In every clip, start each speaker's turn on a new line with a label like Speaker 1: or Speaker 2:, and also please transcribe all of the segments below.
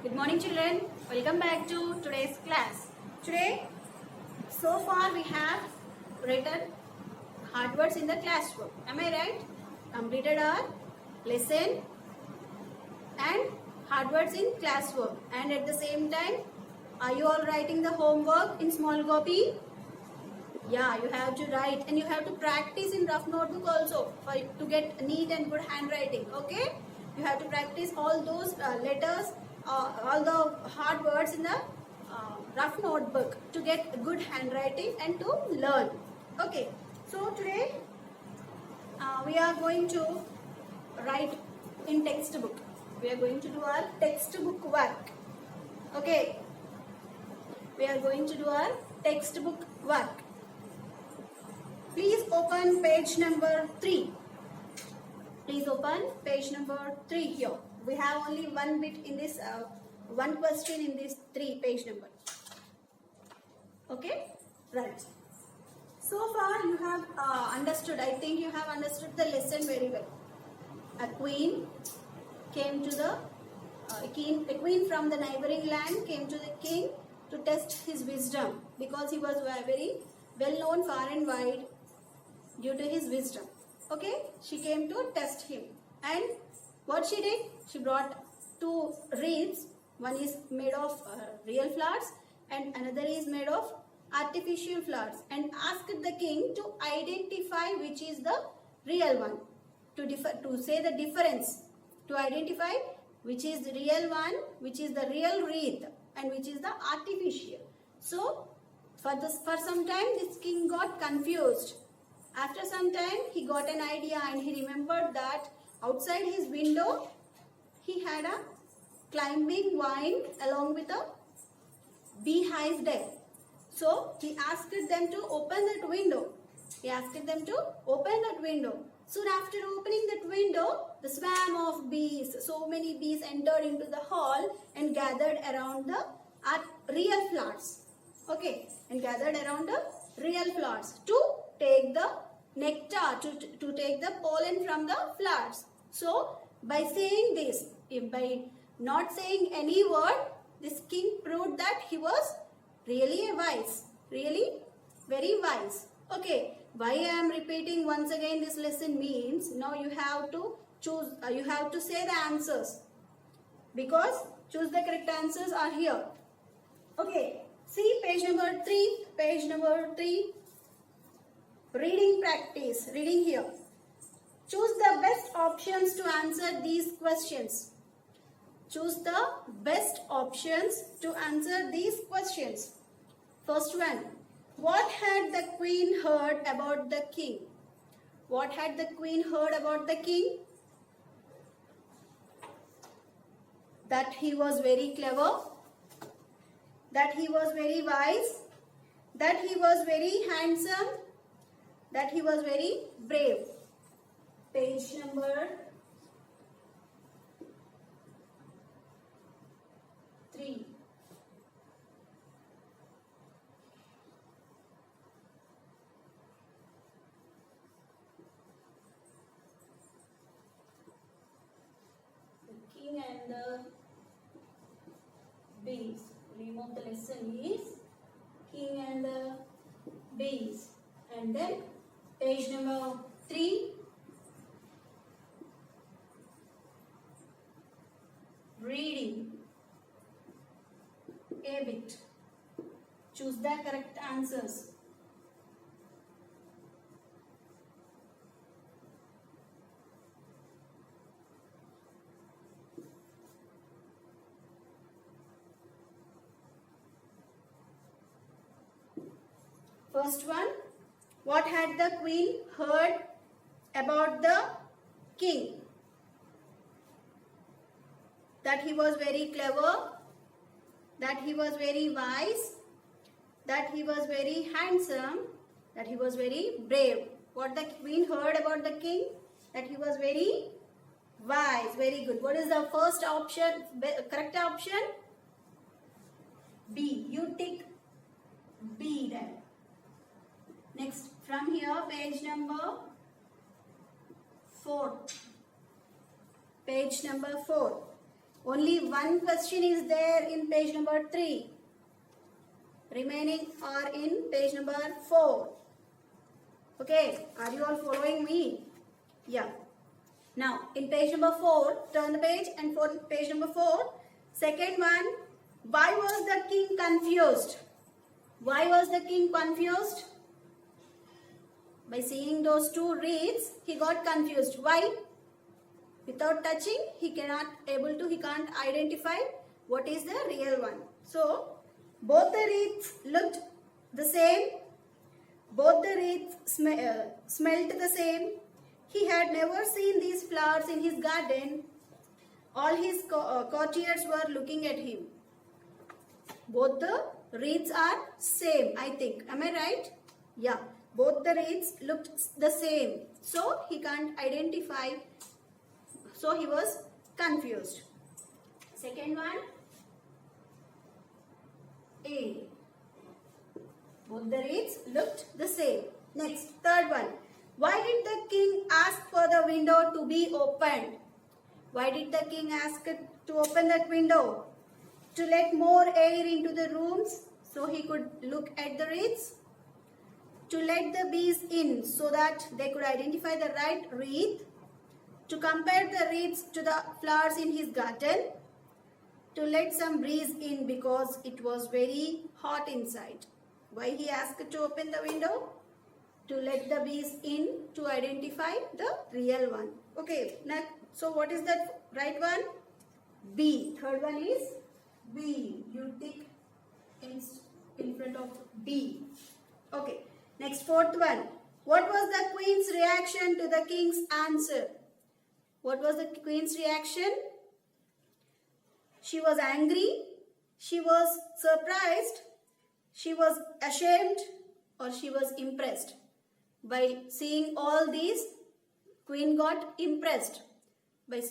Speaker 1: Good morning children, welcome back to today's class. Today, so far we have written hard words in the classwork. Am I right? Completed our lesson and hard words in classwork. And at the same time, are you all writing the homework in small copy? Yeah, you have to write and you have to practice in rough notebook also to get neat and good handwriting. Okay? You have to practice all those letters, all the hard words in the rough notebook to get good handwriting and to learn. Okay? So today we are going to write in textbook. We are going to do our textbook work. Okay? We are going to do our textbook work. Please open page number 3. Please open page number 3 here. We have only one bit in this, one question in this 3 page number. Okay? Right. So far you have understood, I think you have understood the lesson very well. A queen came to the, a queen from the neighboring land came to the king to test his wisdom because he was very well known far and wide due to his wisdom. Okay, she came to test him, and what she did, she brought 2 wreaths. One is made of real flowers and another is made of artificial flowers, and asked the king to identify which is the real one, to say the difference, to identify which is the real one, which is the real wreath and which is the artificial. So for some time this king got confused. After some time, he got an idea and he remembered that outside his window, he had a climbing vine along with a beehive there. So, he asked them to open that window. Soon after opening that window, the swarm of bees, so many bees entered into the hall and gathered around the real flowers. Okay, and gathered around the real flowers to take the nectar, to take the pollen from the flowers. So, by saying this, by not saying any word, this king proved that he was really really very wise. Okay, why I am repeating once again this lesson means, now you have to choose, you have to say the answers, because choose the correct answers are here. Okay, see page number 3, reading practice, reading here. Choose the best options to answer these questions. Choose the best options to answer these questions. First one, what had the queen heard about the king? What had the queen heard about the king? That he was very clever, that he was very wise, that he was very handsome, that he was very brave. Page number 3. The king and the bees. Name of the lesson is King and the Bees. And then page number 3, reading a bit. Choose the correct answers. First one, what had the queen heard about the king? That he was very clever, that he was very wise, that he was very handsome, that he was very brave. What the queen heard about the king? That he was very wise. Very good. What is the first option, correct option? B. You tick B there. Next, from here, page number 4. Page number 4. Only one question is there in page number 3. Remaining are in page number 4. Okay, are you all following me? Yeah. Now, in page number 4, turn the page, and for page number 4, second one, why was the king confused? Why was the king confused? By seeing those two wreaths, he got confused. Why? Without touching, he can't identify what is the real one. So, both the wreaths looked the same. Both the wreaths smelled the same. He had never seen these flowers in his garden. All his courtiers were looking at him. Both the wreaths are same, I think. Am I right? Yeah. Both the wreaths looked the same. So, he can't identify. So, he was confused. Second one. A. Both the wreaths looked the same. Next, third one. Why did the king ask for the window to be opened? Why did the king ask to open that window? To let more air into the rooms so he could look at the wreaths. To let the bees in so that they could identify the right wreath. To compare the wreaths to the flowers in his garden. To let some breeze in because it was very hot inside. Why he asked to open the window? To let the bees in to identify the real one. Okay, now, so what is that right one? B. Third one is B. You tick in front of B. Okay, next fourth one. What was the queen's reaction to the king's answer? What was the queen's reaction? She was angry, she was surprised, she was ashamed, or she was impressed. By seeing all these, queen got impressed. By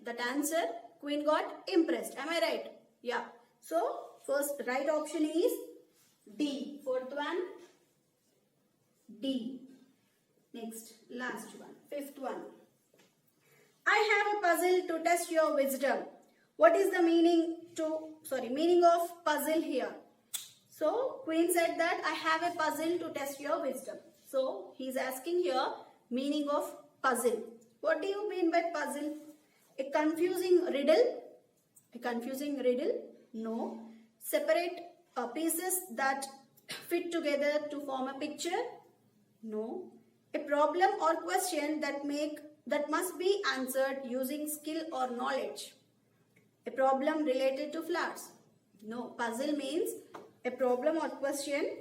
Speaker 1: that answer, queen got impressed. Am I right? Yeah. So, first right option is D. Fourth one, D. Next, last one, fifth one. I have a puzzle to test your wisdom. What is the meaning of puzzle here? So, queen said that I have a puzzle to test your wisdom. So, he is asking here meaning of puzzle. What do you mean by puzzle? A confusing riddle? A confusing riddle? No. Separate pieces that fit together to form a picture? No. A problem or question that must be answered using skill or knowledge? A problem related to flowers? No. Puzzle means a problem or question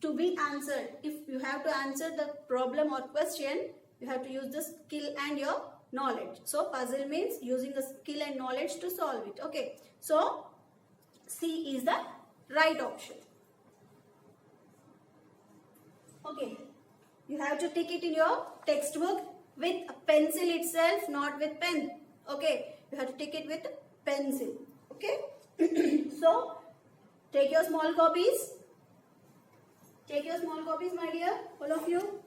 Speaker 1: to be answered. If you have to answer the problem or question, you have to use the skill and your knowledge. So, puzzle means using the skill and knowledge to solve it. Okay. So, C is the right option. Okay. You have to tick it in your textbook with a pencil itself, not with pen. Okay. You have to tick it with pencil. Okay. So, take your small copies. Take your small copies, my dear, all of you.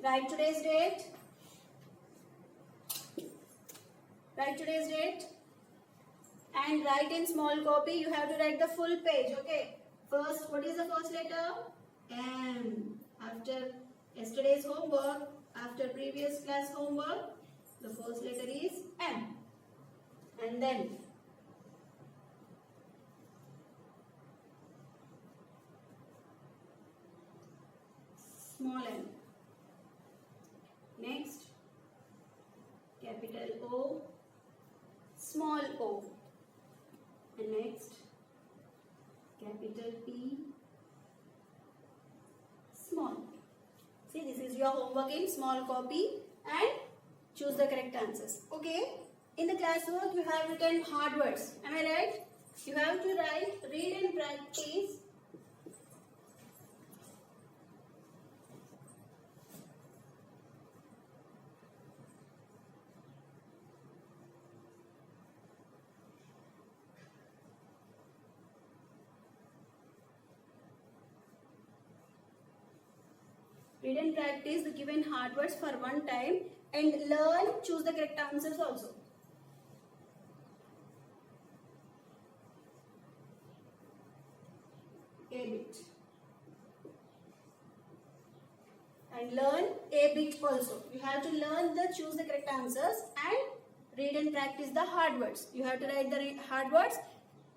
Speaker 1: Write today's date. Write today's date. And write in small copy. You have to write the full page. Okay. First, what is the first letter? M. After yesterday's homework, after previous class homework, the first letter is M. And then small m. Next, capital O, small o. And next, capital P, small p. See, this is your homework in small copy and choose the correct answers. Okay. In the classwork, you have written hard words. Am I right? You have to write, read and practice. Read and practice the given hard words for one time and learn, choose the correct answers also. A bit. And learn a bit also. You have to learn the choose the correct answers and read and practice the hard words. You have to write the hard words,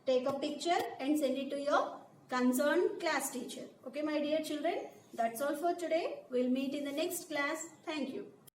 Speaker 1: take a picture and send it to your concerned class teacher. Okay, my dear children, that's all for today. We'll meet in the next class. Thank you.